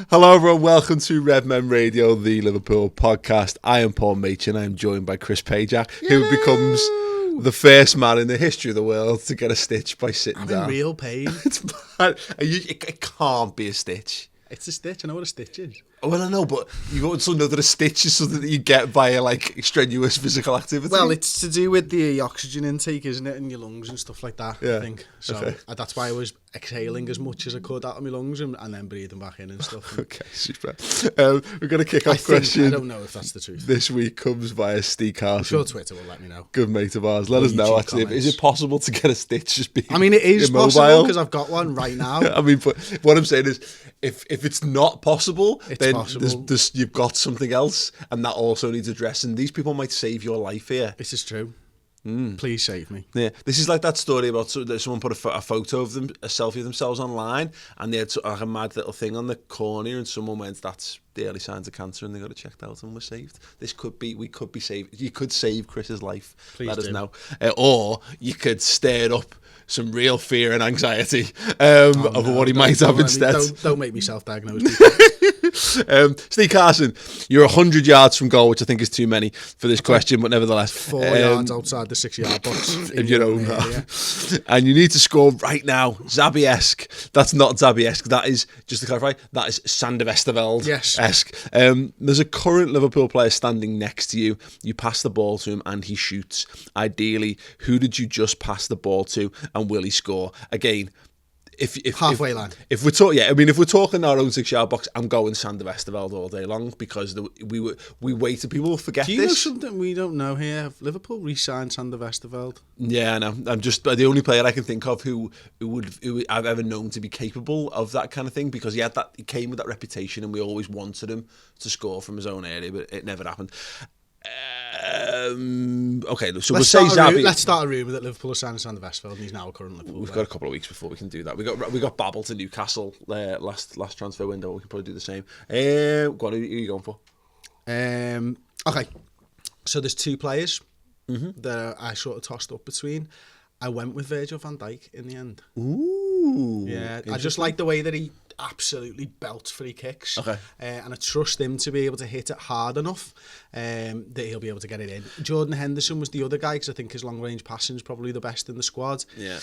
Hello everyone, welcome to Redmen Radio, the Liverpool podcast. I am Paul Machin. I am joined by Chris Pajak, who becomes the first man in the history of the world to get a stitch by sitting down. I'm in real pain. It's bad. It can't be a stitch. It's a stitch. I know what a stitch is. Well, I know, but you also know that a stitch is something that you get via like strenuous physical activity. Well, it's to do with the oxygen intake, isn't it, in your lungs and stuff like that. Yeah. I think so. Okay. That's why I was exhaling as much as I could out of my lungs and then breathing back in and stuff. Okay, super. We're going to kick off question. I don't know if that's the truth. This week comes via Steve Carson. I'm sure Twitter will let me know. Good mate of ours. Let us know, actually. Is it possible to get a stitch just being I mean, it is immobile? possible because I've got one right now. I mean, but what I'm saying is, if it's not possible, It's then possible. you've got something else, and that also needs addressing. These people might save your life here. This is true. Please save me. Yeah, this is like that story about someone put a photo of them, a selfie of themselves online, and they had like a mad little thing on the cornea, and someone went, "That's the early signs of cancer," and they got it checked out and were saved. We could be saved. You could save Chris's life. Please Let us do. know, or you could stir up some real fear and anxiety of what he might have instead. Don't make me self-diagnose. Steve Carson, you're 100 yards from goal, which I think is too many for this question, but nevertheless. 4 yards outside the 6-yard box. In your own half. And you need to score right now. Zabby-esque. That's not Zabby-esque. That is, just to clarify, that is Sander Westerveld-esque. Yes. There's a current Liverpool player standing next to you. You pass the ball to him and he shoots. Ideally, who did you just pass the ball to and will he score? Again, if Halfway line. If we're talking, if we're talking our own 6-yard box, I'm going Sander Westerveld all day long because we waited. People will forget this. Do you know something we don't know here? Have Liverpool re-signed Sander Westerveld? Yeah, I know. I'm just the only player I can think of who I've ever known to be capable of that kind of thing because he came with that reputation and we always wanted him to score from his own area, but it never happened. Okay, so we'll say Zabby. Let's start a rumour that Liverpool has signed Sander Westerveld and he's now a current Liverpool We've player. got a couple of weeks before we can do that. We got Babel to Newcastle last transfer window. We can probably do the same. Go on, who are you going for? Okay, so there's 2 players that I sort of tossed up between. I went with Virgil van Dijk in the end. Ooh, yeah, I just like the way that he absolutely belts free kicks. Okay. And I trust him to be able to hit it hard enough that he'll be able to get it in. Jordan Henderson was the other guy because I think his long range passing is probably the best in the squad. Yeah.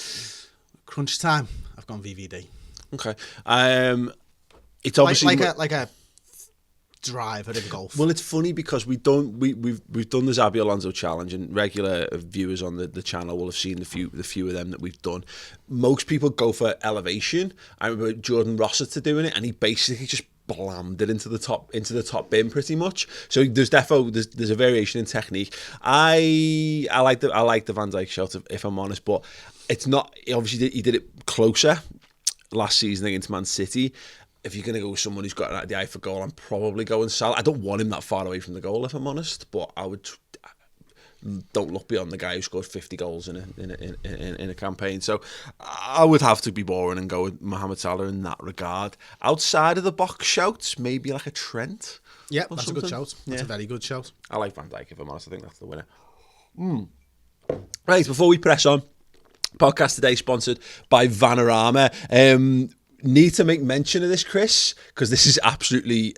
Crunch time, I've gone VVD. Okay. It's obviously like a driver in golf. Well, it's funny because we've done the Xabi Alonso challenge, and regular viewers on the channel will have seen the few of them that we've done. Most people go for elevation. I remember Jordan Rossiter doing it, and he basically just blammed it into the top bin pretty much. So there's a variation in technique. I like the Van Dijk shot if I'm honest, but it's not obviously he did it closer last season against Man City. If you're going to go with someone who's got the eye for goal, I'm probably going Salah. I don't want him that far away from the goal, if I'm honest, but I would don't look beyond the guy who scored 50 goals in a campaign. So I would have to be boring and go with Mohamed Salah in that regard. Outside of the box shouts, maybe like a Trent. Yeah, that's something. a good shout. That's a very good shout. I like Van Dijk, if I'm honest. I think that's the winner. Right, before we press on, podcast today sponsored by Vanarama. Need to make mention of this, Chris, because this is absolutely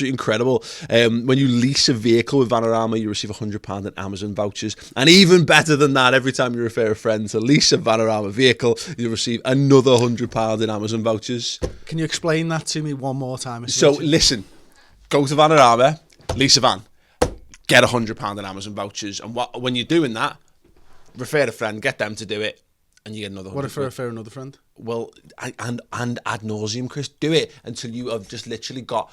incredible. When you lease a vehicle with Vanarama, you receive £100 in Amazon vouchers, and even better than that, every time you refer a friend to lease a Vanarama vehicle, you receive another £100 in Amazon vouchers. Can you explain that to me one more time? So listen, go to Vanarama, lease a van, get £100 in Amazon vouchers, and when you're doing that, refer a friend, get them to do it, and you get another. What if I refer another friend? Well, and ad nauseum, Chris, do it until you have just literally got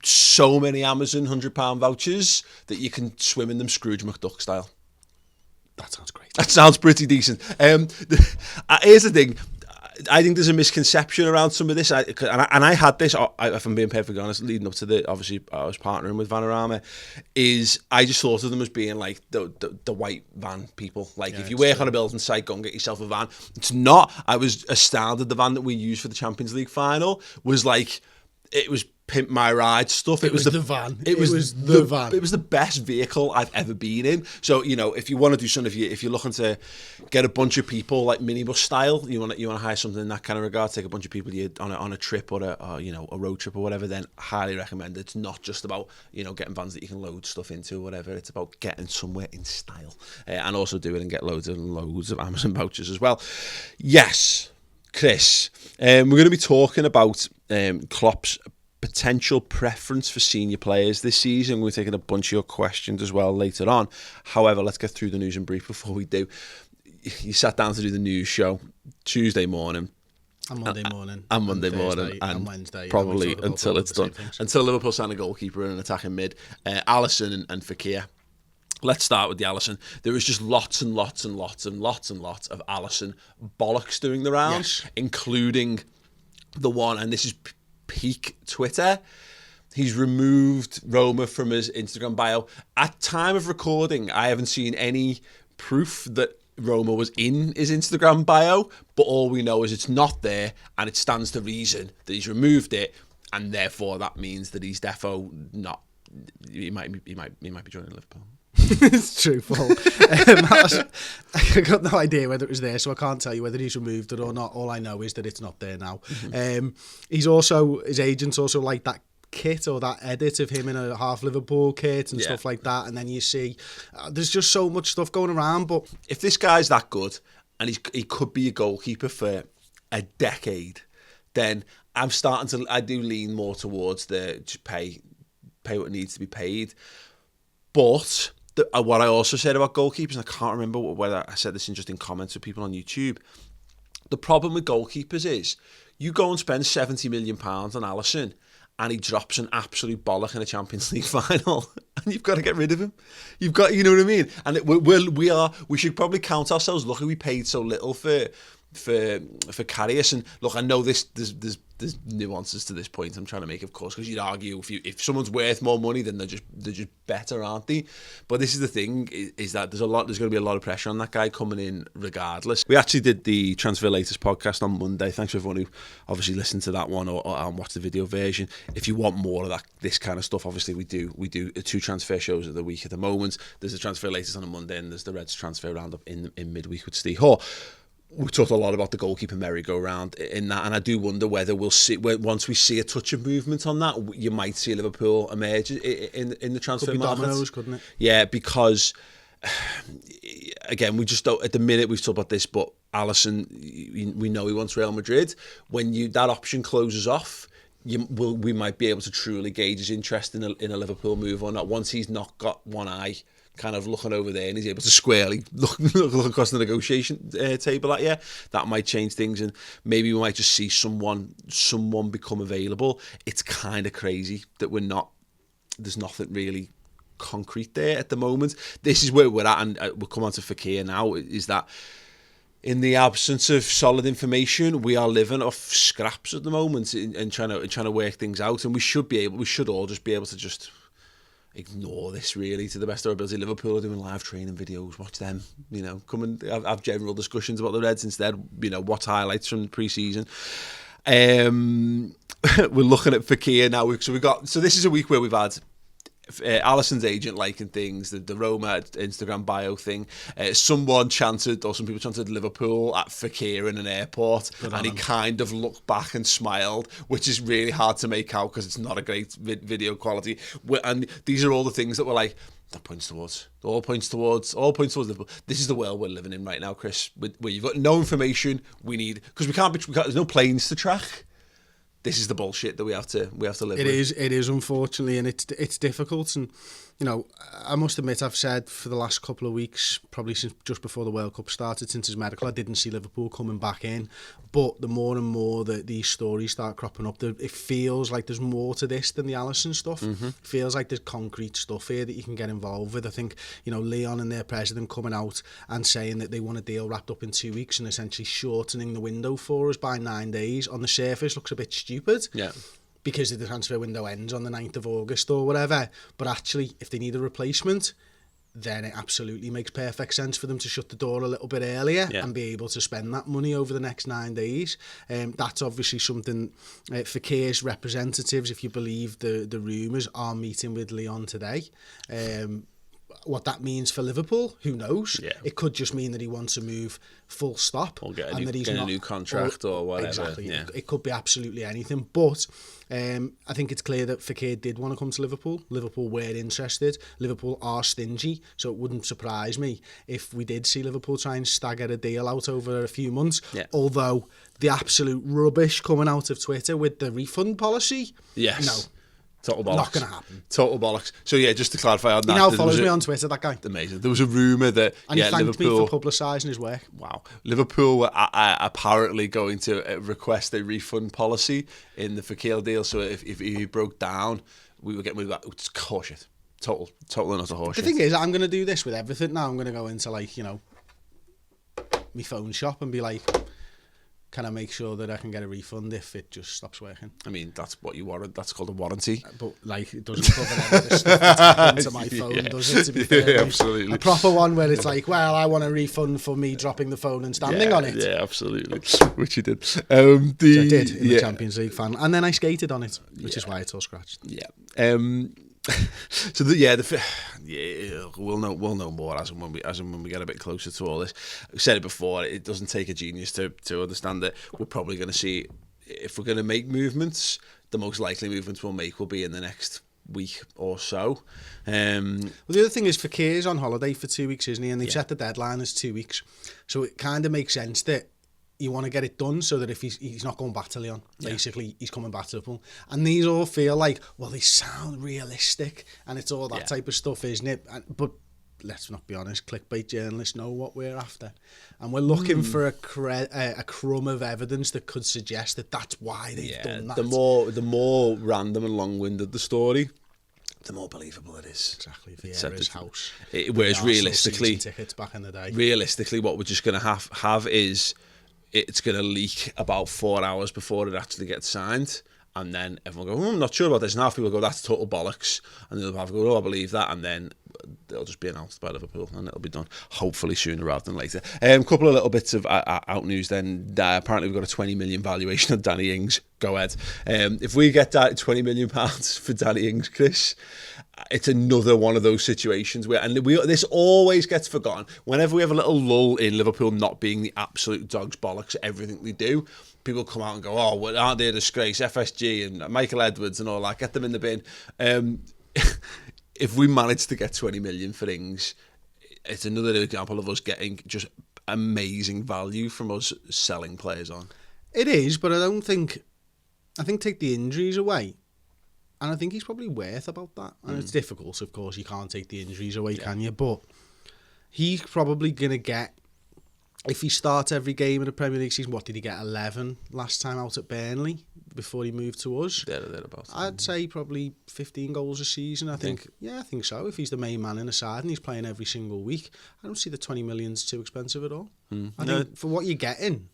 so many Amazon £100 vouchers that you can swim in them Scrooge McDuck style. That sounds great. That sounds pretty decent. Here's the thing. I think there's a misconception around some of this, and I had this. If I'm being perfectly honest, leading up to obviously I was partnering with Vanarama, is I just thought of them as being like the white van people. Like if you work on a building site, go and get yourself a van. It's not. I was astounded. The van that we used for the Champions League final was like, it was Pimp My Ride stuff. It was the van. It was the van. It was the best vehicle I've ever been in. So, you know, if you want to do something, if you're looking to get a bunch of people like minibus style, you want to hire something in that kind of regard, take a bunch of people on a trip or a road trip or whatever, then highly recommend it. It's not just about, you know, getting vans that you can load stuff into or whatever. It's about getting somewhere in style, and also do it and get loads of Amazon vouchers as well. Yes, Chris, we're going to be talking about Klopp's potential preference for senior players this season. We're taking a bunch of your questions as well later on. However, let's get through the news and brief before we do. You sat down to do the news show Tuesday morning. And Monday morning. And Monday morning. And Wednesday. probably until it's done. Until Liverpool sign a goalkeeper and an attacking mid. Alisson and Fekir. Let's start with the Alisson. There was just lots and lots and lots and lots and lots of Alisson bollocks doing the rounds, including the one, and this is peak Twitter. He's removed Roma from his Instagram bio. At time of recording, I haven't seen any proof that Roma was in his Instagram bio, but all we know is it's not there, and it stands to reason that he's removed it, and therefore that means that he's defo not. He might be joining Liverpool. It's true, Paul. I got no idea whether it was there, so I can't tell you whether he's removed it or not. All I know is that it's not there now. Mm-hmm. His agents also like that kit or that edit of him in a half Liverpool kit and stuff like that. And then you see, there's just so much stuff going around. But if this guy's that good and he could be a goalkeeper for a decade, then I do lean more towards the just pay what needs to be paid. But what I also said about goalkeepers, and I can't remember whether I said this in just in comments with people on YouTube, the problem with goalkeepers is you go and spend £70 million on Alisson and he drops an absolute bollock in a Champions League final and you've got to get rid of him. You know what I mean? And we should probably count ourselves lucky we paid so little for Karius. And look, I know there's nuances to this point I'm trying to make, of course, because you'd argue if someone's worth more money, then they're just better, aren't they? But this is the thing, is that there's going to be a lot of pressure on that guy coming in regardless. We actually did the Transfer Latest podcast on Monday. Thanks for everyone who obviously listened to that one or watched the video version. If you want more of this kind of stuff, obviously we do 2 transfer shows of the week at the moment. There's the Transfer Latest on a Monday and there's the Reds transfer roundup in midweek with Steve Hoare. We talked a lot about the goalkeeper merry-go-round in that, and I do wonder whether we'll see, once we see a touch of movement on that, you might see Liverpool emerge in the transfer market. Could be dominoes, couldn't it? Yeah, because again, we just don't. At the minute, we've talked about this, but Alisson, we know he wants Real Madrid. When that option closes off, we might be able to truly gauge his interest in a Liverpool move or not. Once he's not got one eye kind of looking over there and he's able to squarely look across the negotiation table at you, that might change things, and maybe we might just see someone become available. It's kind of crazy that there's nothing really concrete there at the moment. This is where we're at, and we'll come on to Fekir now, is that in the absence of solid information, we are living off scraps at the moment and trying to work things out, and we should all just be able to just ignore this really to the best of our ability. Liverpool are doing live training videos, watch them, come and have general discussions about the Reds instead, watch highlights from the pre-season. We're looking at Fekir now, so this is a week where we've had Alisson's agent liking things, the Roma Instagram bio thing. Someone chanted, or some people chanted Liverpool at Fekir in an airport, and he kind of looked back and smiled, which is really hard to make out because it's not a great video quality. And these are all the things that were like, that all points towards Liverpool. This is the world we're living in right now, Chris, where you've got no information. Because there's no planes to track. This is the bullshit that we have to live with. It is unfortunately, and it's difficult. And I must admit, I've said for the last couple of weeks, probably since just before the World Cup started, since his medical, I didn't see Liverpool coming back in. But the more and more that these stories start cropping up, it feels like there's more to this than the Alisson stuff. Mm-hmm. It feels like there's concrete stuff here that you can get involved with. I think, Leon and their president coming out and saying that they want a deal wrapped up in 2 weeks and essentially shortening the window for us by 9 days, on the surface looks a bit stupid. Yeah. Because the transfer window ends on the 9th of August or whatever. But actually, if they need a replacement, then it absolutely makes perfect sense for them to shut the door a little bit earlier and be able to spend that money over the next 9 days. That's obviously something Fekir's representatives, if you believe the rumours, are meeting with Lyon today. What that means for Liverpool, who knows? Yeah. It could just mean that he wants to move full stop. Or get a new contract or whatever. Exactly. Yeah. It could be absolutely anything. But I think it's clear that Fekir did want to come to Liverpool. Liverpool were interested. Liverpool are stingy, so it wouldn't surprise me if we did see Liverpool try and stagger a deal out over a few months. Yeah. Although the absolute rubbish coming out of Twitter with the refund policy, no. Total bollocks. Not going to happen. Total bollocks. So yeah, just to clarify on that, he now follows me on Twitter, that guy. Amazing. There was a rumour that and he thanked Liverpool, me for publicising his work. Wow. Liverpool were apparently going to request a refund policy in the Fekir deal. So if he broke down, we were getting rid of that. It's horseshit. Total and utter horseshit. The thing is, I'm going to do this with everything now. I'm going to go into my phone shop and be like, can I make sure that I can get a refund if it just stops working? I mean, that's what you warrant. That's called a warranty. But it doesn't cover any of the stuff that's happened to my phone, does it? To be fair, absolutely. A proper one where it's like, well, I want a refund for me dropping the phone and standing on it. Yeah, absolutely. Which you did. Which I did in the Champions League fan, and then I skated on it, which is why it's all scratched. Yeah. So we'll know more as and when we get a bit closer to all this. I've said it before, it doesn't take a genius to understand that we're probably going to see, if we're going to make movements, the most likely movements we'll make will be in the next week or so. Well, the other thing is Fekir's on holiday for 2 weeks, isn't he? And they've set the deadline as 2 weeks, so it kind of makes sense that you want to get it done so that if he's not going back to Lyon, basically he's coming back to Liverpool. And these all feel like, well, they sound realistic and it's all that type of stuff, isn't it? But let's not be honest, clickbait journalists know what we're after. And we're looking for a crumb of evidence that could suggest that that's why they've done that. The more random and long-winded the story, the more believable it is. Exactly. Vieira's house. Whereas realistically, tickets back in the day. Realistically, what we're just going to have is, it's going to leak about 4 hours before it actually gets signed, and then everyone will go, I'm not sure about this, and half people go, that's total bollocks, and the other half go, I believe that, and then it'll just be announced by Liverpool and it'll be done, hopefully sooner rather than later. A couple of little bits of out news then. Apparently we've got a 20 million valuation of Danny Ings. Go ahead. If we get that £20 million for Danny Ings, Chris, it's another one of those situations where, and this always gets forgotten, whenever we have a little lull in Liverpool not being the absolute dog's bollocks at everything they do, people come out and go, oh, well, aren't they a disgrace? FSG and Michael Edwards and all that, get them in the bin. If we manage to get 20 million for Ings, it's another example of us getting just amazing value from us selling players on. It is, but I think take the injuries away, and I think he's probably worth about that. And it's difficult, of course, you can't take the injuries away, can you? But he's probably going to get, if he starts every game in the Premier League season, what did he get, 11 last time out at Burnley before he moved to us? I'd say probably 15 goals a season, I think. Yeah, I think so. If he's the main man in the side and he's playing every single week, I don't see the 20 million's too expensive at all. I think for what you're getting,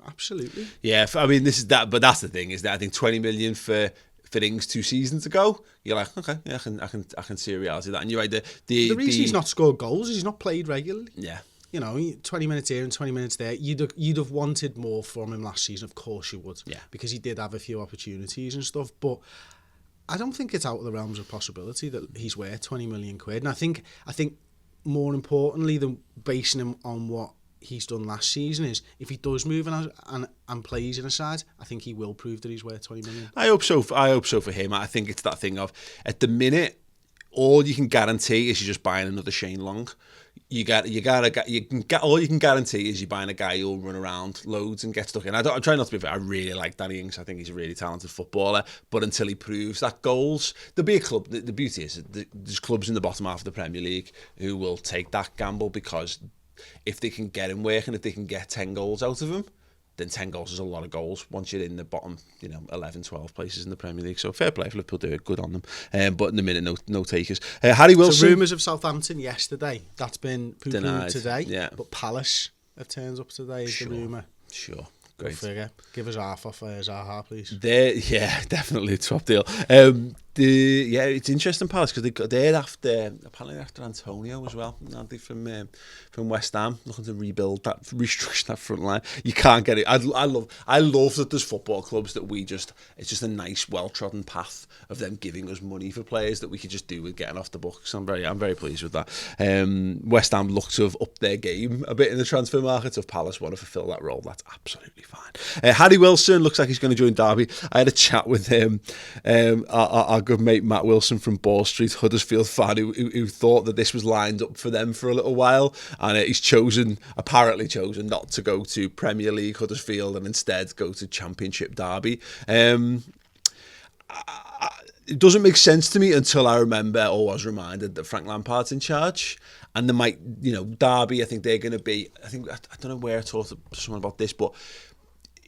absolutely. Yeah, I mean, this is that, but that's the thing, is that I think 20 million for Ings 2 seasons ago, you're like, okay, yeah, I can see a reality of that. And you're right, the reason he's not scored goals is he's not played regularly. Yeah. 20 minutes here and 20 minutes there. You'd have wanted more from him last season. Of course you would. Yeah. Because he did have a few opportunities and stuff. But I don't think it's out of the realms of possibility that he's worth 20 million quid. And I think more importantly than basing him on what he's done last season is, if he does move and plays in a side, I think he will prove that he's worth 20 million. I hope so for him. I think it's that thing of, at the minute, all you can guarantee is you're just buying another Shane Long. All you can guarantee is you're buying a guy who'll run around loads and get stuck in. I'm trying not to be fair. I really like Danny Ings. I think he's a really talented footballer. But until he proves that goals, there'll be a club. The beauty is there's clubs in the bottom half of the Premier League who will take that gamble, because if they can get him working, if they can get 10 goals out of him, then 10 goals is a lot of goals once you're in the bottom, 11, 12 places in the Premier League. So fair play if Liverpool do it, good on them. But in the minute, no takers. Harry Wilson. So rumours of Southampton yesterday, that's been poo-pooed today. Yeah. But Palace have turned up today, is the rumour. Sure. Great. Give us half off Zaha, please. Yeah, definitely a top deal. It's interesting, Palace, because they're apparently after Antonio as well, aren't they, from West Ham, looking to restructure that front line. You can't get it. I love that there's football clubs that it's just a nice, well-trodden path of them giving us money for players that we could just do with getting off the books. I'm very pleased with that. West Ham look to have upped their game a bit in the transfer market. So if Palace want to fulfil that role, that's absolutely fine. Harry Wilson looks like he's going to join Derby. I had a chat with him, our good mate Matt Wilson from Ball Street, Huddersfield fan, who thought that this was lined up for them for a little while, and he's apparently chosen not to go to Premier League Huddersfield and instead go to Championship Derby. It doesn't make sense to me until I was reminded that Frank Lampard's in charge, and Derby, I think they're going to be, I don't know where I talked to someone about this, but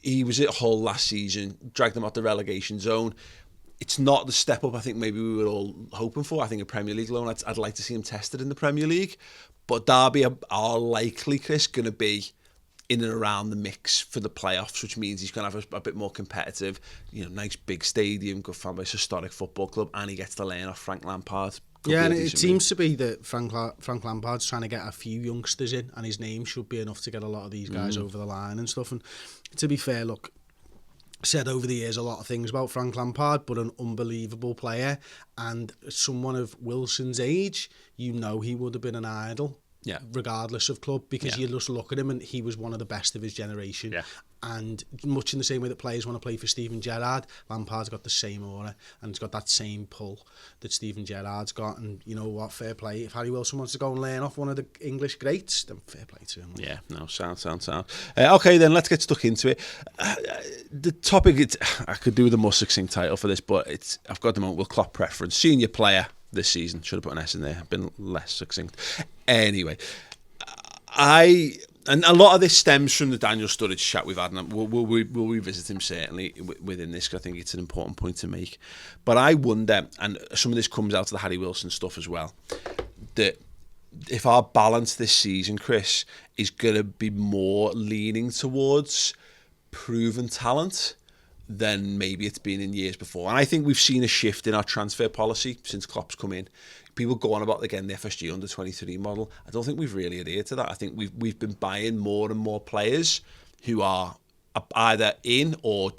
he was at Hull last season, dragged them out the relegation zone. It's not the step up I think maybe we were all hoping for. I think a Premier League loan, I'd like to see him tested in the Premier League. But Derby are likely, Chris, going to be in and around the mix for the playoffs, which means he's going to have a bit more competitive, nice big stadium, good fan base, historic football club, and he gets to learn off Frank Lampard. Yeah, and it seems to be that Frank Lampard's trying to get a few youngsters in, and his name should be enough to get a lot of these guys over the line and stuff. And to be fair, look, said over the years a lot of things about Frank Lampard, but an unbelievable player, and someone of Wilson's age, he would have been an idol. Yeah. Regardless of club, because you just look at him and he was one of the best of his generation. Yeah. And much in the same way that players want to play for Steven Gerrard, Lampard's got the same aura and he's got that same pull that Steven Gerrard's got. And you know what, fair play. If Harry Wilson wants to go and learn off one of the English greats, then fair play to him. Yeah, no, sound. Okay, then let's get stuck into it. The topic, I could do with a more succinct title for this, but I've got the moment with Klopp preference. Senior player this season. Should have put an S in there. I've been less succinct. Anyway, and a lot of this stems from the Daniel Sturridge chat we've had, and we'll revisit him certainly within this, because I think it's an important point to make. But I wonder, and some of this comes out of the Harry Wilson stuff as well, that if our balance this season, Chris, is going to be more leaning towards proven talent than maybe it's been in years before. And I think we've seen a shift in our transfer policy since Klopp's come in. People go on about, again, the FSG under-23 model. I don't think we've really adhered to that. I think we've been buying more and more players who are either in or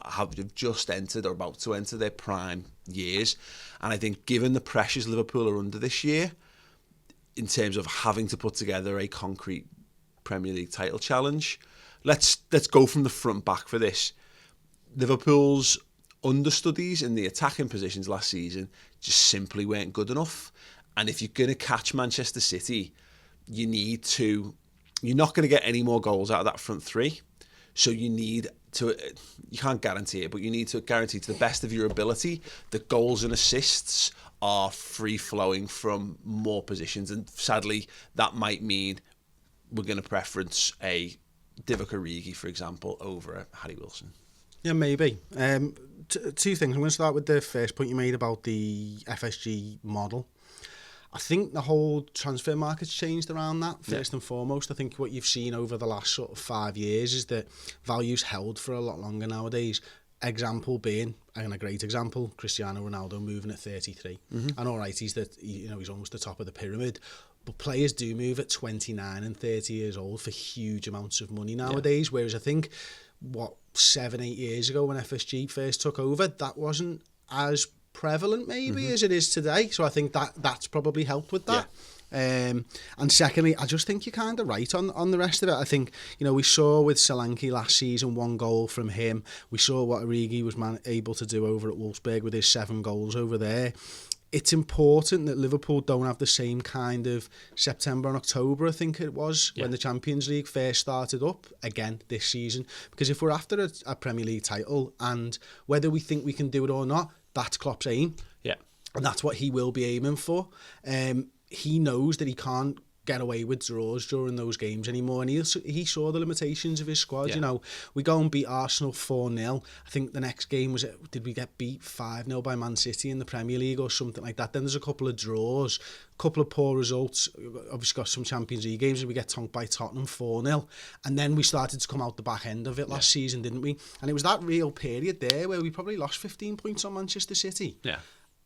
have just entered or about to enter their prime years. And I think given the pressures Liverpool are under this year, in terms of having to put together a concrete Premier League title challenge, let's go from the front back for this. Liverpool's understudies in the attacking positions last season just simply weren't good enough. And if you're going to catch Manchester City, you're not going to get any more goals out of that front three. So you can't guarantee it, but you need to guarantee to the best of your ability that goals and assists are free-flowing from more positions. And sadly, that might mean we're going to preference a Divock Origi, for example, over a Harry Wilson. Yeah, maybe. Two things. I'm going to start with the first point you made about the FSG model. I think the whole transfer market's changed around that, first and foremost. I think what you've seen over the last sort of 5 years is that value's held for a lot longer nowadays. Example being, and a great example, Cristiano Ronaldo moving at 33. Mm-hmm. And all right, he's almost the top of the pyramid. But players do move at 29 and 30 years old for huge amounts of money nowadays, whereas I think 7-8 years ago when FSG first took over, that wasn't as prevalent maybe as it is today. So I think that's probably helped with that. And secondly, I just think you're kind of right on the rest of it. I think, we saw with Solanke last season, 1 goal from him. We saw what Origi was able to do over at Wolfsburg with his 7 goals over there. It's important that Liverpool don't have the same kind of September and October, I think it was, when the Champions League first started up again this season. Because if we're after a Premier League title, and whether we think we can do it or not, that's Klopp's aim. Yeah. And that's what he will be aiming for. He knows that he can't get away with draws during those games anymore, and he saw the limitations of his squad. We go and beat Arsenal 4-0. I think the next game did we get beat 5-0 by Man City in the Premier League or something like that? Then there's a couple of draws, a couple of poor results. Obviously got some Champions League games and we get tonked by Tottenham 4-0, and then we started to come out the back end of it last season, didn't we? And it was that real period there where we probably lost 15 points on Manchester City. Yeah.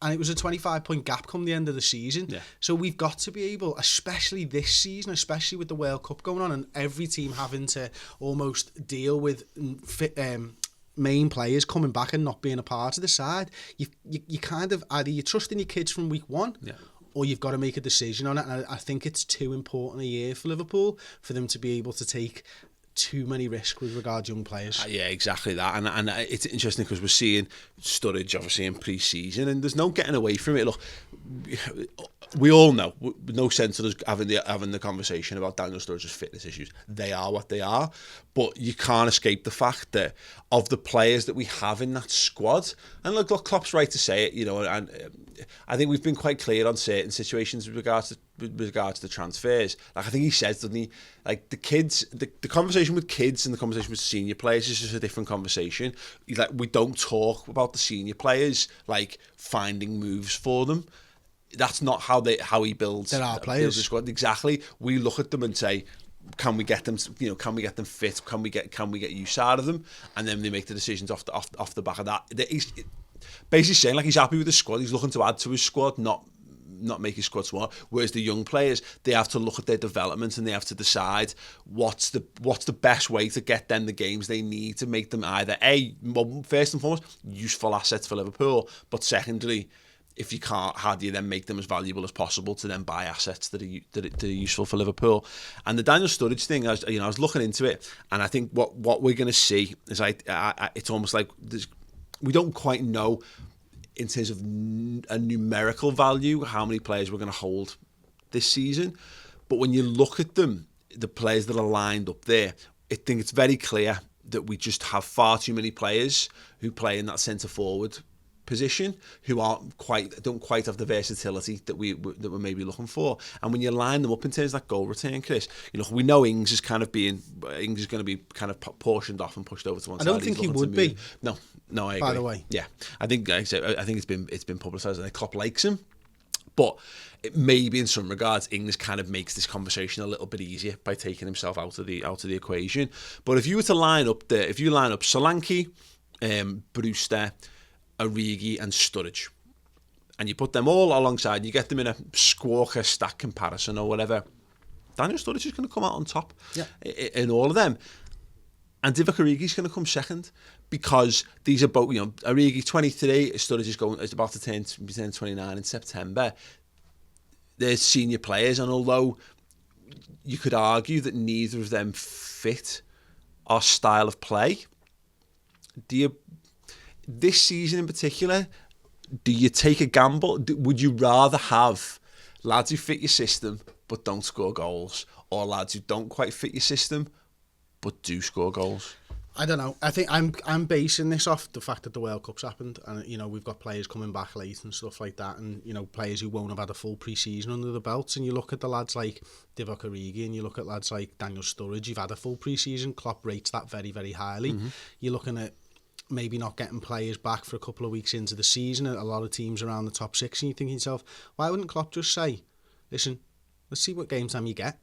And it was a 25-point gap come the end of the season. Yeah. So we've got to be able, especially this season, especially with the World Cup going on and every team having to almost deal with main players coming back and not being a part of the side. You kind of, either you're trusting your kids from week one, or you've got to make a decision on it. And I think it's too important a year for Liverpool for them to be able to take too many risks with regard to young players. Yeah, exactly that. And it's interesting because we're seeing Sturridge obviously in pre-season, and there's no getting away from it. Look, we all know, no sense of us having the conversation about Daniel Sturridge's fitness issues. They are what they are, but you can't escape the fact that of the players that we have in that squad, and look, Klopp's right to say it, you know, and I think we've been quite clear on certain situations with regards to transfers. Like I think he says, doesn't he? Like the kids, the conversation with kids and the conversation with senior players is just a different conversation. Like we don't talk about the senior players like finding moves for them. That's not how he builds. They're our players. The squad. Exactly. We look at them and say, can we get them? You know, can we get them fit? Can we get use out of them? And then they make the decisions off the back of that. He's basically saying like he's happy with the squad. He's looking to add to his squad, not make his squad smaller. Whereas the young players, they have to look at their development and they have to decide what's the best way to get them the games they need to make them either first and foremost useful assets for Liverpool, but secondly, if you can't, how do you then make them as valuable as possible to then buy assets that are useful for Liverpool? And the Daniel Sturridge thing, I was looking into it, and I think what we're going to see is it's almost like we don't quite know in terms of a numerical value how many players we're going to hold this season. But when you look at them, the players that are lined up there, I think it's very clear that we just have far too many players who play in that centre forward position who don't quite have the versatility that we're maybe looking for. And when you line them up in terms of that goal return, Chris, you know, we know Ings is going to be kind of portioned off and pushed over to one side. I don't think he would be. No, I agree. By the way, yeah, I think it's been publicised and Klopp likes him, but it maybe in some regards Ings kind of makes this conversation a little bit easier by taking himself out of the equation. But if you were to line up Solanke, Brewster, Origi and Sturridge, and you put them all alongside, you get them in a squawker stack comparison or whatever, Daniel Sturridge is going to come out on top in all of them, and Divock Origi is going to come second, because these are both, you know, Origi 23, Sturridge is about to turn 29 in September. They're senior players, and although you could argue that neither of them fit our style of play, this season in particular, do you take a gamble? Would you rather have lads who fit your system but don't score goals, or lads who don't quite fit your system but do score goals? I don't know. I think I'm basing this off the fact that the World Cup's happened, and you know we've got players coming back late and stuff like that, and you know players who won't have had a full pre-season under the belts. And you look at the lads like Divock Origi, and you look at lads like Daniel Sturridge. You've had a full pre-season. Klopp rates that very, very highly. Mm-hmm. You're looking at maybe not getting players back for a couple of weeks into the season, a lot of teams around the top six, and you think to yourself, why wouldn't Klopp just say, listen, let's see what game time you get,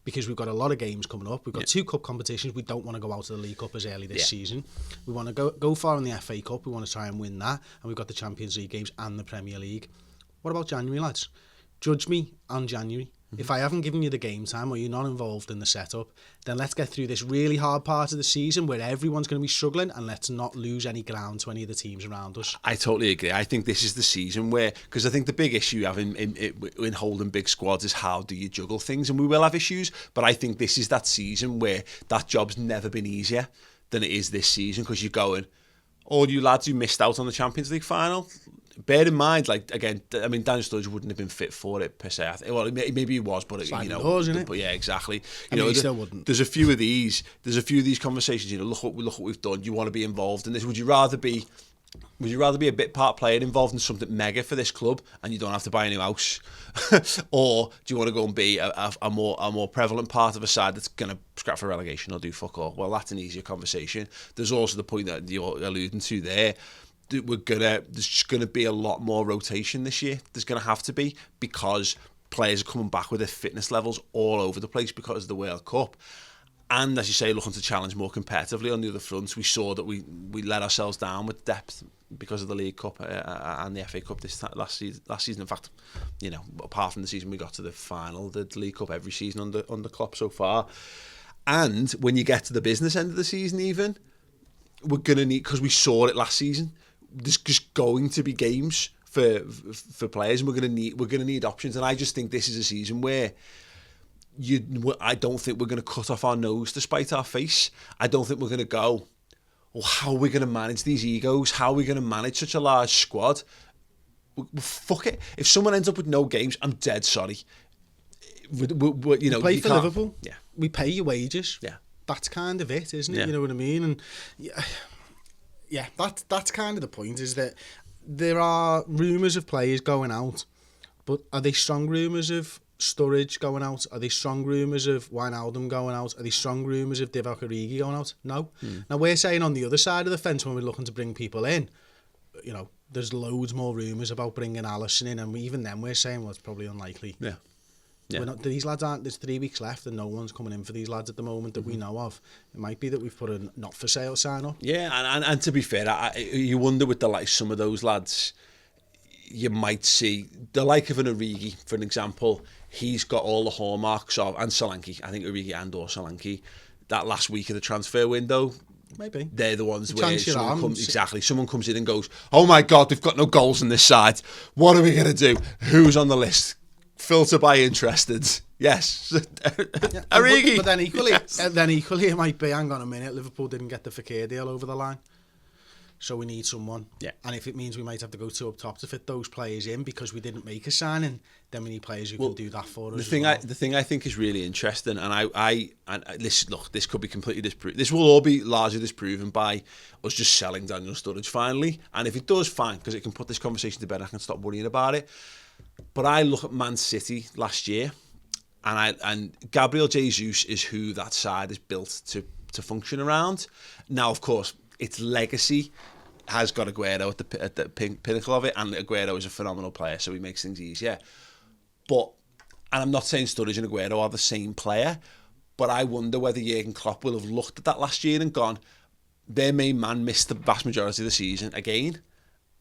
because we've got a lot of games coming up, we've got 2 cup competitions, we don't want to go out to the League Cup as early this season, we want to go far in the FA Cup, we want to try and win that, and we've got the Champions League games and the Premier League. What about January, lads? Judge me on January. If I haven't given you the game time or you're not involved in the setup, then let's get through this really hard part of the season where everyone's going to be struggling, and let's not lose any ground to any of the teams around us. I totally agree. I think this is the season where, because I think the big issue you have in holding big squads is how do you juggle things, and we will have issues, but I think this is that season where that job's never been easier than it is this season, because you're going, all you lads who missed out on the Champions League final, bear in mind, like, again, I mean, Daniel Sturridge wouldn't have been fit for it per se. Well, maybe he was, but you know, doors, isn't it? But yeah, exactly. I mean, he still wouldn't. There's a few of these conversations. You know, look what we've done. You want to be involved in this? Would you rather be a bit part player involved in something mega for this club, and you don't have to buy a new house, or do you want to go and be a more prevalent part of a side that's going to scrap for relegation or do fuck all? Well, that's an easier conversation. There's also the point that you're alluding to there. There's just going to be a lot more rotation this year. There's going to have to be, because players are coming back with their fitness levels all over the place because of the World Cup. And as you say, looking to challenge more competitively on the other fronts. We saw that we let ourselves down with depth because of the League Cup and the FA Cup last season. In fact, apart from the season we got to the final, the League Cup every season under Klopp so far. And when you get to the business end of the season, even we're gonna need, because we saw it last season, there's just going to be games for players, and we're gonna need options. And I just think this is a season where I don't think we're going to cut off our nose to spite our face. I don't think we're going to go, well, how are we going to manage these egos? How are we going to manage such a large squad? Well, fuck it. If someone ends up with no games, I'm dead sorry. We play for Liverpool. Yeah. We pay your wages. Yeah. That's kind of it, isn't it? Yeah. You know what I mean? And yeah, that's kind of the point, is that there are rumours of players going out, but are they strong rumours of Sturridge going out? Are they strong rumours of Wijnaldum going out? Are they strong rumours of Divock Origi going out? No. Now, we're saying on the other side of the fence, when we're looking to bring people in, there's loads more rumours about bringing Alisson in, and even then we're saying, well, it's probably unlikely. Yeah. These lads aren't. There's 3 weeks left, and no one's coming in for these lads at the moment that we know of. It might be that we've put a not for sale sign up. Yeah, and to be fair, you wonder with some of those lads, you might see the like of an Origi, for an example. He's got all the hallmarks of, and Solanke, I think Origi and or Solanke, that last week of the transfer window. Maybe they're the ones where someone comes in and goes, "Oh my God, we've got no goals on this side. What are we going to do? Who's on the list? Filter by interested." Yes, Origi. But then equally, it might be, hang on a minute, Liverpool didn't get the Fekir deal over the line, so we need someone. Yeah. And if it means we might have to go 2 up top to fit those players in because we didn't make a signing, then we need players who can do that for us. The thing I think is really interesting, and this could be completely disproven. This will all be largely disproven by us just selling Daniel Sturridge finally. And if it does, fine, because it can put this conversation to bed. I can stop worrying about it. But I look at Man City last year, and Gabriel Jesus is who that side is built to function around. Now, of course, its legacy has got Aguero at the pinnacle of it, and Aguero is a phenomenal player, so he makes things easier. And I'm not saying Sturridge and Aguero are the same player, but I wonder whether Jurgen Klopp will have looked at that last year and gone, their main man missed the vast majority of the season again,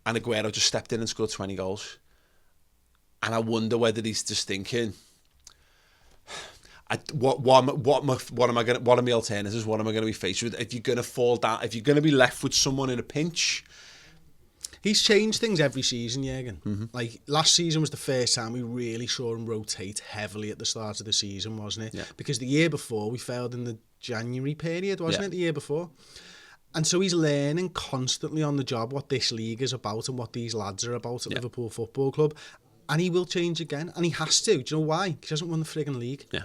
and Aguero just stepped in and scored 20 goals. And I wonder whether he's just thinking, what are my alternatives? What am I going to be faced with? If you're going to fall down, if you're going to be left with someone in a pinch. He's changed things every season, Jurgen. Mm-hmm. Like, last season was the first time we really saw him rotate heavily at the start of the season, wasn't it? Yeah. Because the year before, we failed in the January period, wasn't Yeah. it, the year before? And so he's learning constantly on the job what this league is about and what these lads are about at Liverpool Football Club. And he will change again. And he has to. Do you know why? Because he hasn't won the frigging league. Yeah.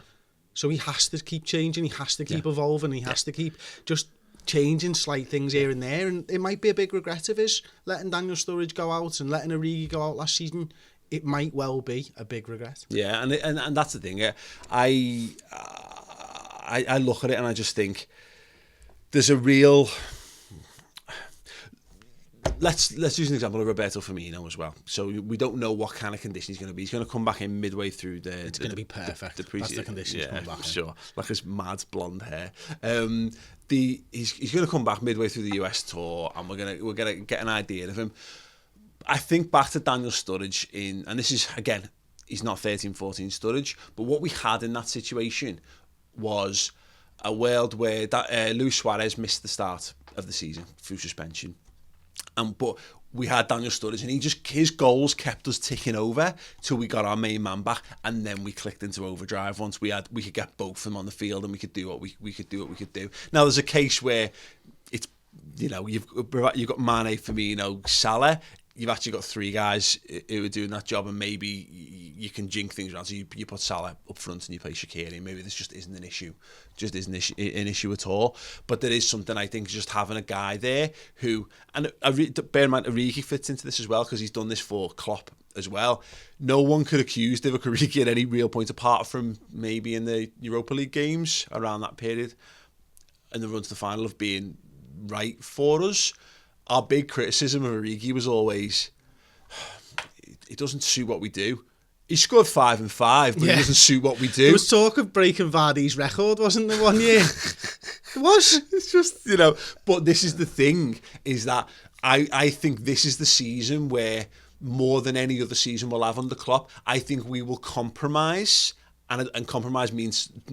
So he has to keep changing. He has to keep evolving. He has to keep just changing slight things here and there. And it might be a big regret of his letting Daniel Sturridge go out and letting Origi go out last season. It might well be a big regret. Yeah, and that's the thing. I look at it and I just think there's a real. Let's use an example of Roberto Firmino as well. So we don't know what kind of condition he's going to be. He's going to come back in midway through the. It's going to be perfect. That's the condition he's coming back in. Sure. Like his mad blonde hair. He's going to come back midway through the US tour, and we're gonna get an idea of him. I think back to Daniel Sturridge and this is again, he's not 13-14 Sturridge, but what we had in that situation was a world where Luis Suarez missed the start of the season through suspension. But we had Daniel Sturridge, and his goals kept us ticking over till we got our main man back, and then we clicked into overdrive once we could get both of them on the field, and we could do what we could do. Now there's a case where it's you've got Mane, Firmino, Salah. You've actually got 3 guys who are doing that job, and maybe you can jinx things around. So you put Salah up front and you play Shaqiri. Maybe this just isn't an issue. Just isn't an issue at all. But there is something, I think, just having a guy there who, and bear in mind, Origi fits into this as well, because he's done this for Klopp as well. No one could accuse Divock Origi at any real point, apart from maybe in the Europa League games around that period and the run to the final, of being right for us. Our big criticism of Origi was always, it doesn't suit what we do. He scored 5 and 5, but he doesn't suit what we do. There was talk of breaking Vardy's record, wasn't there, one year? It was. It's just, you know, but this is the thing, is that I think this is the season where, more than any other season we'll have under Klopp, I think we will compromise. And compromise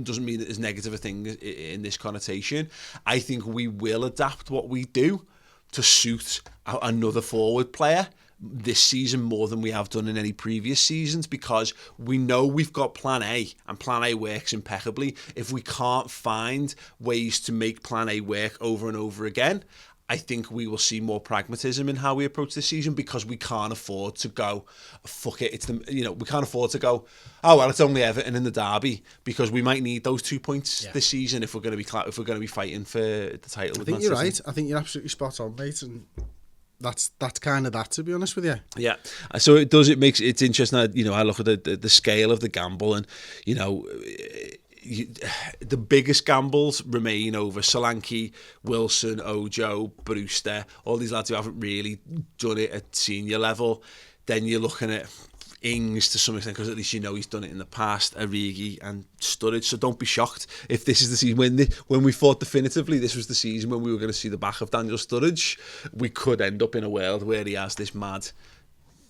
doesn't mean that there's negative a thing in this connotation. I think we will adapt what we do to suit another forward player this season more than we have done in any previous seasons, because we know we've got plan A, and plan A works impeccably. If we can't find ways to make plan A work over and over again, I think we will see more pragmatism in how we approach this season, because we can't afford to go, fuck it, we can't afford to go, oh well, it's only Everton in the derby, because we might need those 2 points this season if we're going to be fighting for the title. I think you're right. I think you're absolutely spot on, mate, and that's kind of that, to be honest with you. Yeah. So it's interesting. I look at the scale of the gamble, and the biggest gambles remain over Solanke, Wilson, Ojo, Brewster, all these lads who haven't really done it at senior level. Then you're looking at Ings to some extent, because at least he's done it in the past, Origi and Sturridge. So don't be shocked if this is the season when we thought definitively this was the season when we were going to see the back of Daniel Sturridge. We could end up in a world where he has this mad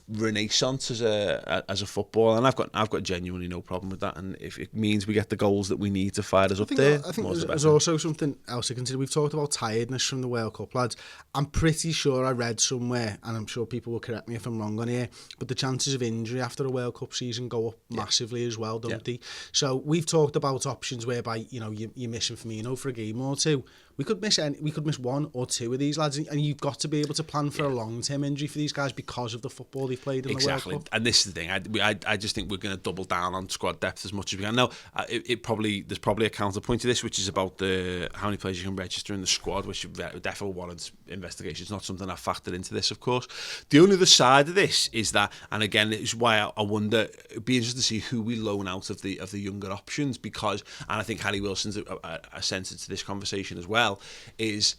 renaissance as a footballer, and I've got genuinely no problem with that. And if it means we get the goals that we need to fire us up there, I think there's also something else to consider. We've talked about tiredness from the World Cup, lads. I'm pretty sure I read somewhere, and I'm sure people will correct me if I'm wrong on here, but the chances of injury after a World Cup season go up massively as well, don't they? So we've talked about options whereby you're missing Firmino for a game or two. We could miss one or two of these lads, and you've got to be able to plan for a long-term injury for these guys because of the football they've played in the World Cup. And this is the thing. I just think we're going to double down on squad depth as much as we can. Now, there's probably a counterpoint to this, which is about how many players you can register in the squad, which definitely warrants investigation. It's not something I've factored into this, of course. The only other side of this is that, and again, it's why I wonder, it'd be interesting to see who we loan out of the younger options, because, and I think Harry Wilson's a sense to this conversation as well, is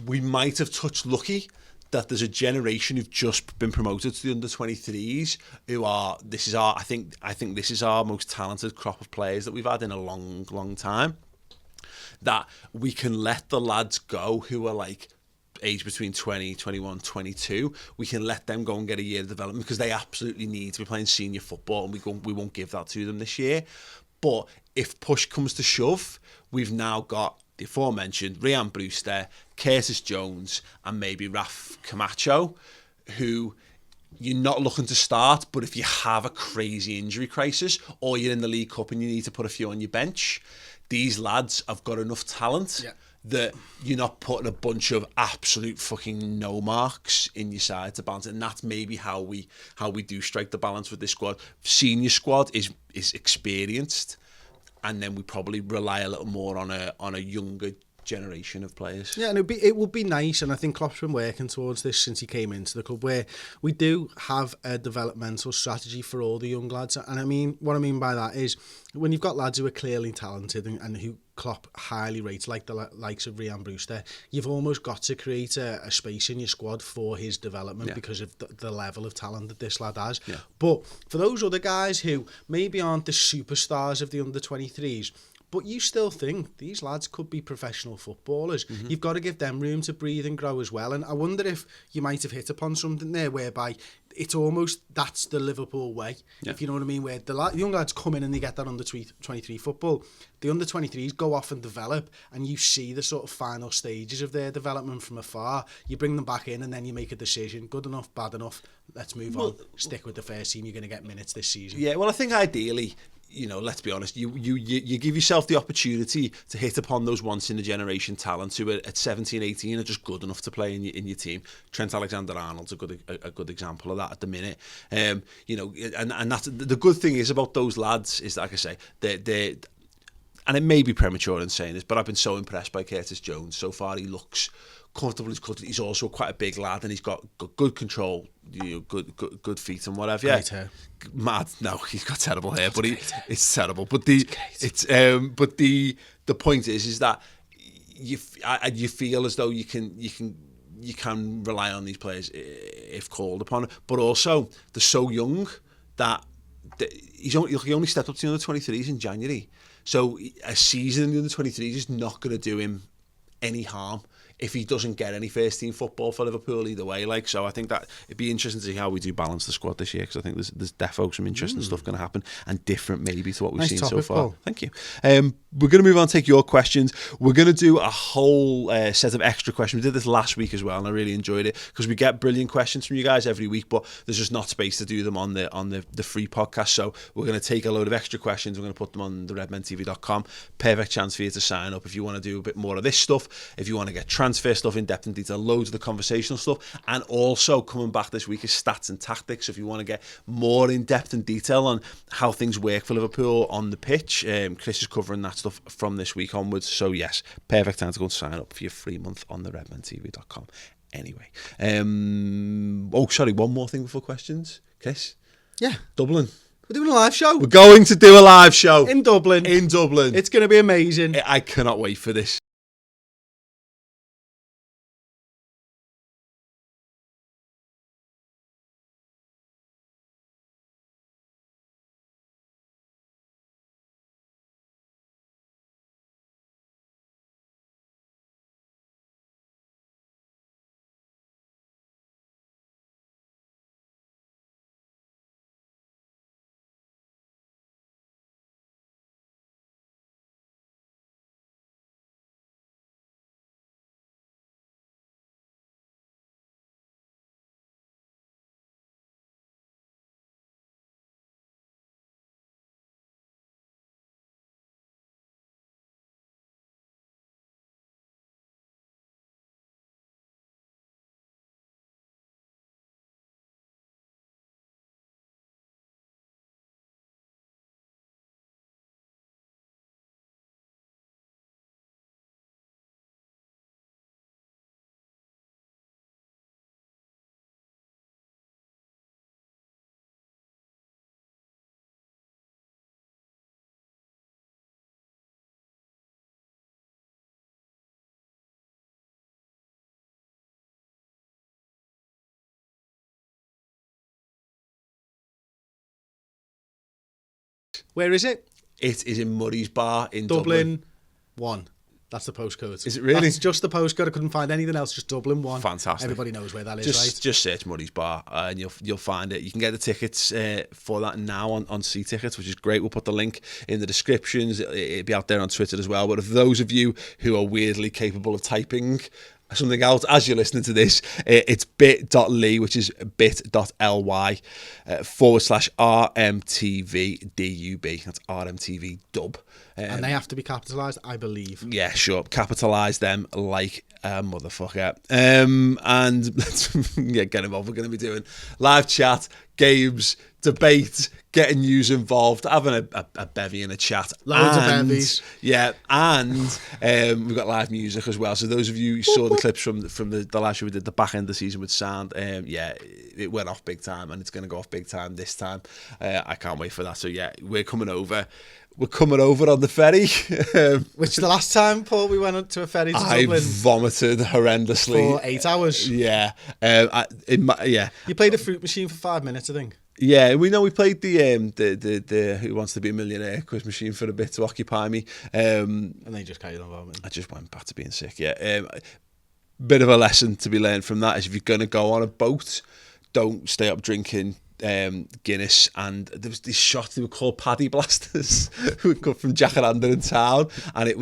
we might have touched lucky that there's a generation who've just been promoted to the under-23s who are, I think this is our most talented crop of players that we've had in a long time, that we can let the lads go who are like age between 20, 21, 22, we can let them go and get a year of development, because they absolutely need to be playing senior football, and we won't give that to them this year. But if push comes to shove, we've now got the aforementioned Ryan Brewster, Curtis Jones, and maybe Raf Camacho, who you're not looking to start, but if you have a crazy injury crisis, or you're in the League Cup and you need to put a few on your bench, these lads have got enough talent that you're not putting a bunch of absolute fucking no marks in your side to balance it. And that's maybe how we do strike the balance with this squad. Senior squad is experienced, and then we probably rely a little more on a younger generation of players. Yeah, and it would be nice, and I think Klopp's been working towards this since he came into the club, where we do have a developmental strategy for all the young lads. And what I mean by that is, when you've got lads who are clearly talented and who Klopp highly rates, like the likes of Ryan Brewster, you've almost got to create a space in your squad for his development because of the level of talent that this lad has. Yeah. But for those other guys who maybe aren't the superstars of the under-23s, but you still think these lads could be professional footballers, you've got to give them room to breathe and grow as well. And I wonder if you might have hit upon something there whereby it's almost, that's the Liverpool way, if you know what I mean, where the young lads come in and they get that under-23 football. The under-23s go off and develop, and you see the sort of final stages of their development from afar. You bring them back in, and then you make a decision, good enough, bad enough, let's move on, stick with the first team, you're going to get minutes this season. Yeah, well, I think ideally, let's be honest, you give yourself the opportunity to hit upon those once-in-a-generation talents who at 17, 18 are just good enough to play in your team. Trent Alexander-Arnold's a good example of that at the minute. And that's the good thing is about those lads is, like I say, they and it may be premature in saying this, but I've been so impressed by Curtis Jones so far. He looks comfortable. He's also quite a big lad, and he's got good control, good feet and whatever. Great hair. Mad. No, he's got terrible hair, but it's terrible. But the point is that you feel as though you can rely on these players if called upon, but also they're so young that he only stepped up to the under-23s in January. So a season in the under-23s is not going to do him any harm if he doesn't get any first team football for Liverpool either way. Like, so I think that it'd be interesting to see how we do balance the squad this year, because I think there's defo some interesting stuff going to happen, and different maybe to what we've seen so far. Paul. Thank you. We're going to move on and take your questions. We're going to do a whole set of extra questions. We did this last week as well, and I really enjoyed it, because we get brilliant questions from you guys every week, but there's just not space to do them on the free podcast. So we're going to take a load of extra questions. We're going to put them on the redmentv.com. Perfect chance for you to sign up if you want to do a bit more of this stuff, if you want to get transfer stuff in depth and detail, loads of the conversational stuff, and also coming back this week is stats and tactics. So if you want to get more in depth and detail on how things work for Liverpool on the pitch, Chris is covering that stuff from this week onwards. So yes, perfect time to go and sign up for your free month on the redmentv.com. Anyway, one more thing before questions, Chris. Yeah, Dublin. We're doing a live show. We're going to do a live show in Dublin. It's going to be amazing. I cannot wait for this. Where is it? It is in Murray's Bar in Dublin 1. That's the postcode. Is it really? That's just the postcode. I couldn't find anything else. Just Dublin 1. Fantastic. Everybody knows where that is, right? Just search Murray's Bar and you'll find it. You can get the tickets for that now on C Tickets, which is great. We'll put the link in the descriptions. It'll be out there on Twitter as well. But if those of you who are weirdly capable of typing something out as you're listening to this, it's bit.ly, which is bit.ly /RMTVDUB. That's RMTV dub. And they have to be capitalised, I believe. Yeah, sure. Capitalise them like a motherfucker. And get involved. We're going to be doing live chat, games, debate, getting yous involved, having a bevy and a chat. Loads of bevies. Yeah, and we've got live music as well. So those of you who saw the clips from the last show we did, the back end of the season with sound, it went off big time, and it's going to go off big time this time. I can't wait for that. So yeah, we're coming over. We're coming over on the ferry. Which the last time, Paul, we went to a ferry to Dublin. I vomited horrendously. For 8 hours. Yeah. You played a fruit machine for 5 minutes, I think. Yeah, we played the Who Wants to Be a Millionaire quiz machine for a bit to occupy me. And then you just carried on vomiting. I just went back to being sick, yeah. Bit of a lesson to be learned from that is if you're going to go on a boat, don't stay up drinking Guinness. And there was these shots, they were called Paddy Blasters, who would come from Jacaranda in town, and I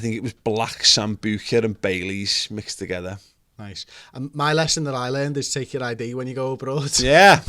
think it was black Sambuca and Baileys mixed together. Nice. And my lesson that I learned is take your ID when you go abroad. Yeah,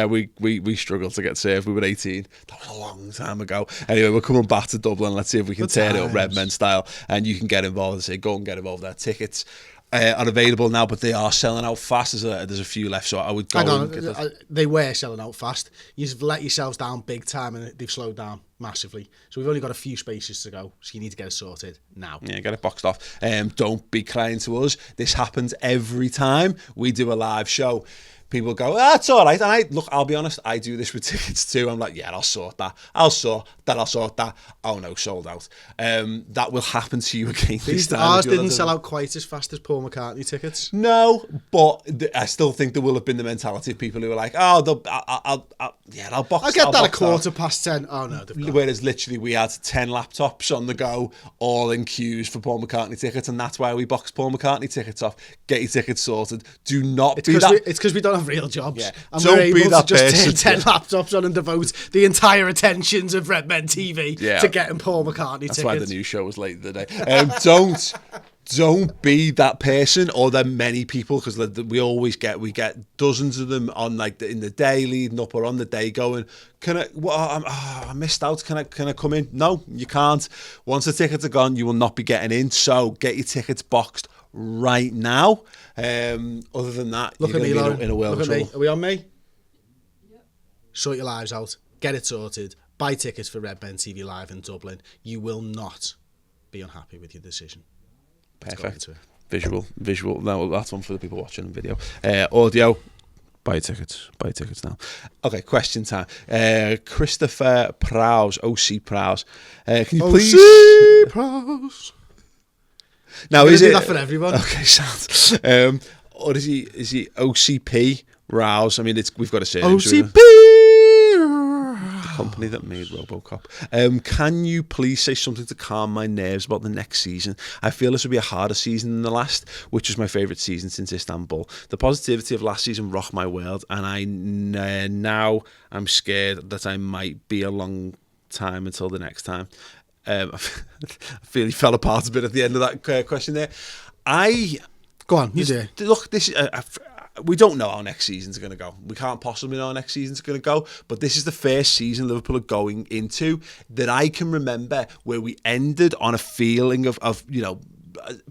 we struggled to get served. We were 18. That was a long time ago. Anyway, we're coming back to Dublin. Let's see if we can tear it up Redmen style. And you can get involved. Go and get involved. Their tickets are available now, but they are selling out fast. There's a few left, so I would go. And get those. They were selling out fast. You've let yourselves down big time, and they've slowed down massively. So we've only got a few spaces to go. So you need to get it sorted now. Yeah, get it boxed off. Don't be crying to us. This happens every time we do a live show. people go, it's all right. And I'll be honest, I do this with tickets too. I'm like, yeah, I'll sort that. I'll sort that. Oh no, sold out. That will happen to you again this time. Ours didn't sell out quite as fast as Paul McCartney tickets. No, but I still think there will have been the mentality of people who are like, I'll box. I'll get that at 10:15. Oh no, whereas literally we had 10 laptops on the go, all in queues for Paul McCartney tickets, and that's why we boxed Paul McCartney tickets off. Get your tickets sorted. Do not be that. It's because we don't have real jobs. Yeah. And Don't we're able be that to just person. turn 10 laptops on and devote the entire attentions of Redmen TV to getting Paul McCartney tickets. That's why the news show was late today. Don't be that person, or there are many people, because we get dozens of them on like in the day leading up or on the day going, I missed out. Can I come in? No, you can't. Once the tickets are gone, you will not be getting in. So get your tickets boxed right now. Other than that, Look you're at me, going to Lauren. be in a world of Look at trouble. me. Are we on me? Yep. Sort your lives out. Get it sorted. Buy tickets for Redmen TV Live in Dublin. You will not be unhappy with your decision. Perfect. Visual. No, that's one for the people watching the video. Audio. Buy tickets now. Okay, question time. Christopher Prowse, OC Prowse. Can you please? OC Prowse. Now Is is it that for everyone? Okay, sounds. Or is he OCP Rouse? I mean, we've got a say. OCP. The company that made RoboCop. Can you please say something to calm my nerves about the next season? I feel this will be a harder season than the last, which was my favourite season since Istanbul. The positivity of last season rocked my world, and now I'm scared that I might be a long time until the next time. I feel he fell apart a bit at the end of that question there. Go on, you do. Look, this is we don't know how next season's going to go. We can't possibly know how next season's going to go. But this is the first season Liverpool are going into that I can remember where we ended on a feeling of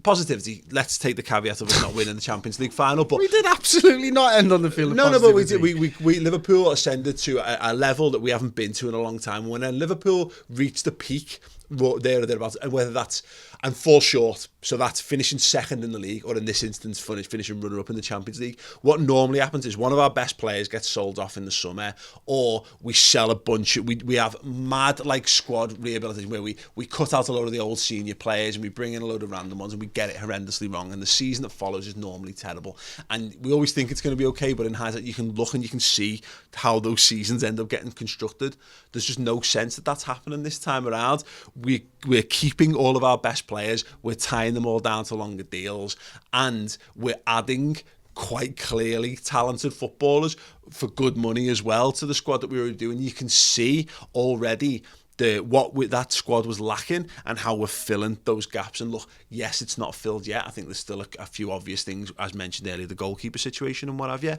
positivity. Let's take the caveat of us not winning the Champions League final, but we did absolutely not end on the feeling. No, but we did. We Liverpool ascended to a level that we haven't been to in a long time. When Liverpool reached the peak there or thereabouts, and whether that's and fall short, so that's finishing second in the league, or in this instance, finishing runner-up in the Champions League. What normally happens is one of our best players gets sold off in the summer, or we sell a bunch. We have mad like squad rehabilitation where we cut out a load of the old senior players and we bring in a load of random ones and we get it horrendously wrong. And the season that follows is normally terrible. And we always think it's going to be okay, but in hindsight, you can look and you can see how those seasons end up getting constructed. There's just no sense that that's happening this time around. We're keeping all of our best players, we're tying them all down to longer deals, and we're adding quite clearly talented footballers for good money as well to the squad that we were doing. You can see already that squad was lacking and how we're filling those gaps. And look, yes, it's not filled yet. I think there's still a few obvious things, as mentioned earlier, the goalkeeper situation and what have you.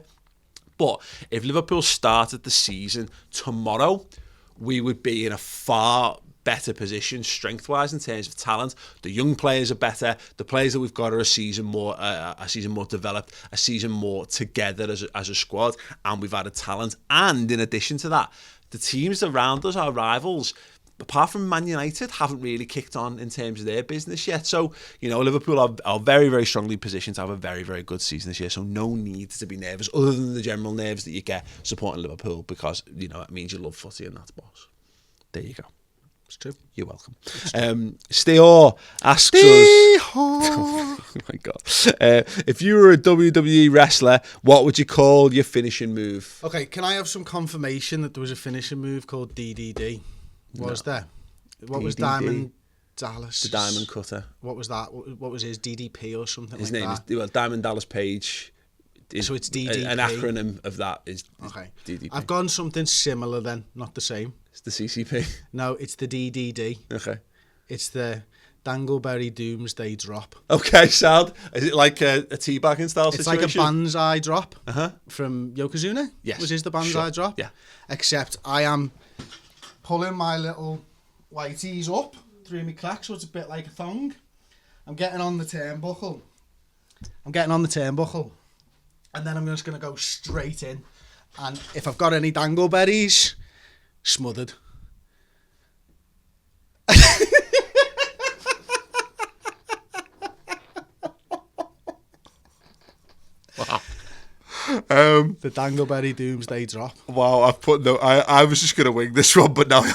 But if Liverpool started the season tomorrow, we would be in a far better position strength-wise in terms of talent. The young players are better. The players that we've got are a season more developed, a season more together as a squad, and we've added talent. And in addition to that, the teams around us, our rivals, apart from Man United, haven't really kicked on in terms of their business yet. So, Liverpool are very, very strongly positioned to have a very, very good season this year. So no need to be nervous, other than the general nerves that you get supporting Liverpool, because, it means you love footy and that's boss. There you go. It's true. You're welcome. Steor asks us... Oh my God. If you were a WWE wrestler, what would you call your finishing move? Okay, can I have some confirmation that there was a finishing move called DDD? Was there? What was Diamond Dallas? The Diamond Cutter. What was that? What was his DDP or something his like name that? is Diamond Dallas Page. So it's DDP. An acronym of that is okay. DDP. I've gone something similar then, not the same. It's the CCP. No, it's the DDD. Okay. It's the Dangleberry Doomsday Drop. Okay, sad. Is it like a teabagging style it's situation? It's like a Banzai Drop from Yokozuna. Yes. Which is the Banzai Drop. Yeah. Except I am pulling my little whiteys up through my crack, so it's a bit like a thong. I'm getting on the turnbuckle. And then I'm just going to go straight in. And if I've got any dangleberries, smothered. Wow. The Dangleberry Doomsday Drop. Wow, I've put no. I was just gonna wing this one, but now I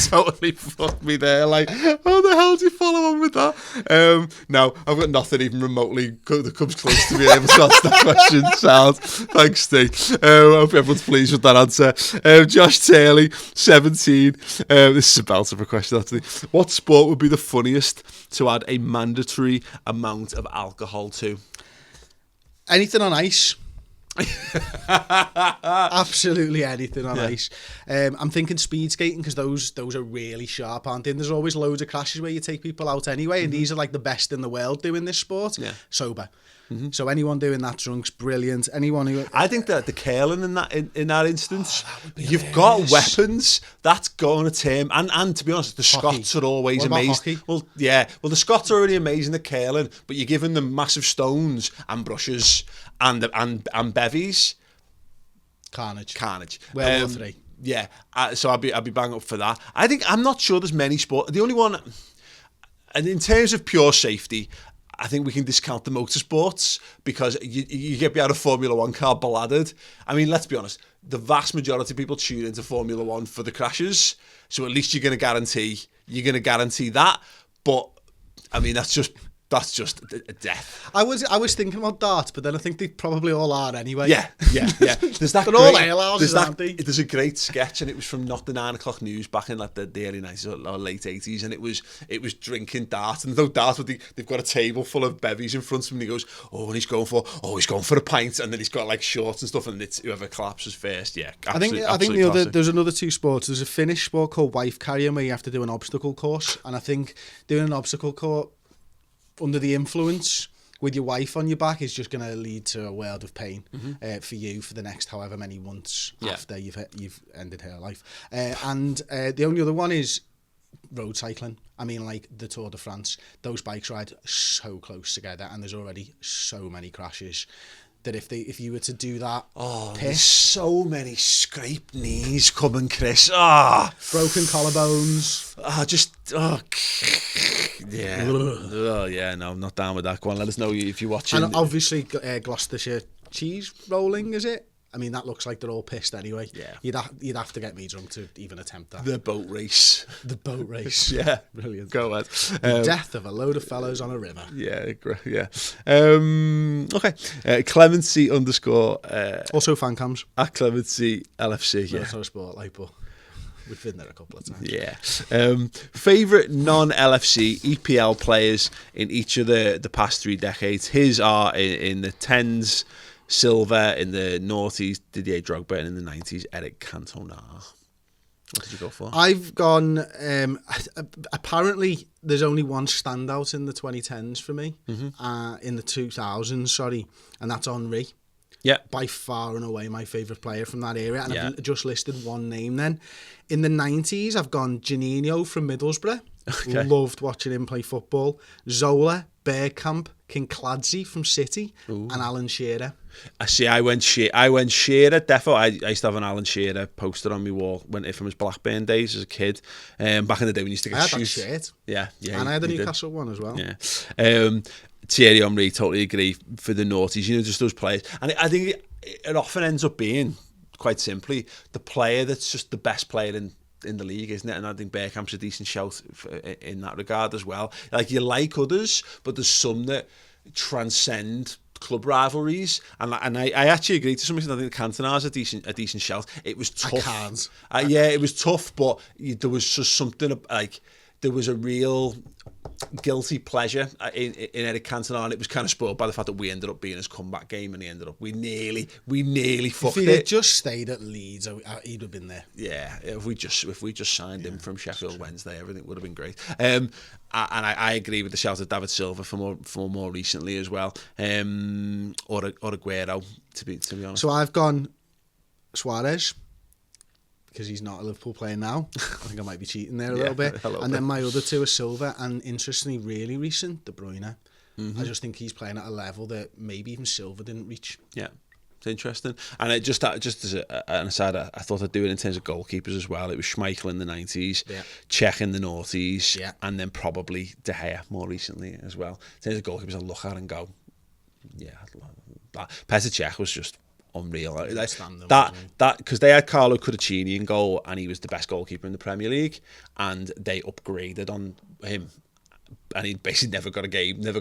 totally fucked me there. Like, how the hell do you follow on with that? No, I've got nothing even remotely that comes close to being able to answer that question. Sound. Thanks, Steve. I hope everyone's pleased with that answer. Josh Taylor, 17. This is a belter of a question, actually. What sport would be the funniest to add a mandatory amount of alcohol to? Anything on ice. Absolutely anything on ice. I'm thinking speed skating because those are really sharp, aren't they? And there's always loads of crashes where you take people out anyway, and these are like the best in the world doing this sport. Sober. So anyone doing that drunk's brilliant. Anyone who I think that the curling in that instance, you've got weapons. That's going to team. And to be honest, the Scots are always amazing. Well, the Scots are already amazing at curling, but you're giving them massive stones and brushes and bevies. Carnage. Well, three. Yeah. So I'd be bang up for that. I'm not sure there's many sports. The only one, and in terms of pure safety, I think we can discount the motorsports because you get behind a Formula One car bladdered. I mean, let's be honest, the vast majority of people tune into Formula One for the crashes, so at least you're going to guarantee that. But I mean, that's just a death. I was thinking about darts, but then I think they probably all are anyway. Yeah. There's that. They're all ale-houses, aren't they? There's a great sketch, and it was from not the 9 o'clock news back in like the early 90s or late 80s, and it was drinking dart, and no dart, but they've got a table full of bevies in front of him, and he goes, and he's going for a pint, and then he's got like shorts and stuff, and it's whoever collapses first. Yeah, I think there's another two sports. There's a Finnish sport called wife carrying where you have to do an obstacle course, and I think doing an obstacle course under the influence with your wife on your back is just going to lead to a world of pain for you for the next however many months after you've ended her life. And the only other one is road cycling. I mean, like the Tour de France. Those bikes ride so close together, and there's already so many crashes that if you were to do that, there's so many scraped knees coming, Chris. Broken collarbones. Yeah, no, I'm not down with that. Go on, let us know if you're watching. And obviously, Gloucestershire cheese rolling, is it? I mean, that looks like they're all pissed anyway. Yeah. You'd have to get me drunk to even attempt that. The boat race. Yeah. Brilliant. Go ahead. The death of a load of fellows on a river. Yeah. Okay. Clemency _ also fan cams. At Clemency LFC. Yeah. Not a sport like, but we've been there a couple of times. Yeah. Favourite non-LFC EPL players in each of the past 3 decades. His are in the 10s, Silva, in the noughties, Didier Drogba, and in the 90s, Eric Cantona. What did you go for? I've gone... apparently, there's only one standout in the 2010s for me. In the 2000s, sorry. And that's Henry. Yeah. By far and away my favourite player from that era. And I've just listed one name then. In the 90s, I've gone Janino from Middlesbrough. Okay. Loved watching him play football. Zola, Bergkamp, Kincladze from City, and Alan Shearer. I went Shearer. Definitely, I used to have an Alan Shearer poster on my wall from his Blackburn days as a kid. Back in the day when you used to get I had that shirt. Yeah. And I had a Newcastle one as well. Yeah. Thierry Henry, totally agree for the noughties. Just those players. And I think it often ends up being, quite simply, the player that's just the best player in the league, isn't it? And I think Bergkamp's a decent shout in that regard as well. Like, you like others, but there's some that transcend club rivalries, and I actually agree to some extent. I think Cantona's a decent shout. It was tough. I can't. It was tough, but there was just something like there was a real guilty pleasure in Eric Cantona, and it was kind of spoiled by the fact that we ended up being his comeback game, and we nearly fucked it. If he'd just stayed at Leeds, he'd have been there. Yeah, if we just signed him from Sheffield Wednesday, everything would have been great. And I agree with the shout of David Silva for more recently as well, or Aguero to be honest. So I've gone Suarez, because he's not a Liverpool player now. I think I might be cheating there a little bit. Then my other two are Silva, and interestingly, really recent, De Bruyne. I just think he's playing at a level that maybe even Silva didn't reach. Yeah, it's interesting. And it just as an aside, I thought I'd do it in terms of goalkeepers as well. It was Schmeichel in the 90s, Cech in the noughties, and then probably De Gea more recently as well. In terms of goalkeepers, I look at and go, Petr Cech was just unreal. Understandable, That because they had Carlo Cudicini in goal, and he was the best goalkeeper in the Premier League, and they upgraded on him. And he basically never got a game for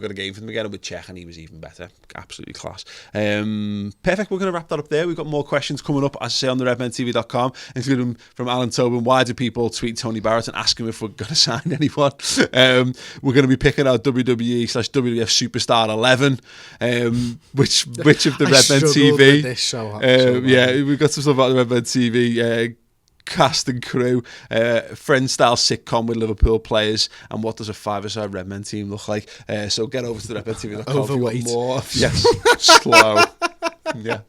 them again. And with Czech, and he was even better. Absolutely class. Perfect. We're going to wrap that up there. We've got more questions coming up, as I say, on the redmentv.com, including from Alan Tobin. Why do people tweet Tony Barrett and ask him if we're going to sign anyone? We're going to be picking out WWE/WWF Superstar 11. Which of the Redmen TV? Yeah, we've got some stuff about the Redmen TV. Cast and crew, friend-style sitcom with Liverpool players, and what does a 5-a-side Redmen team look like? So get over to the redmentv.com. Overweight. More. Yes, slow. Yeah,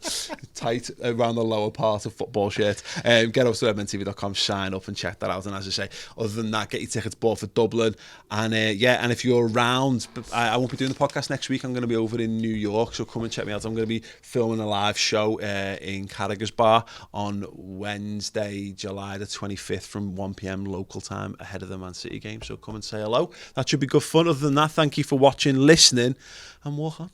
tight around the lower part of football shirt. Get over to redmentv.com, sign up and check that out. And as I say, other than that, get your tickets bought for Dublin. And and if you're around, I won't be doing the podcast next week. I'm going to be over in New York, so come and check me out. I'm going to be filming a live show in Carragher's Bar on Wednesday, July the 25th from 1 p.m. local time, ahead of the Man City game. So come and say hello. That should be good fun. Other than that, thank you for watching, listening, and walk on.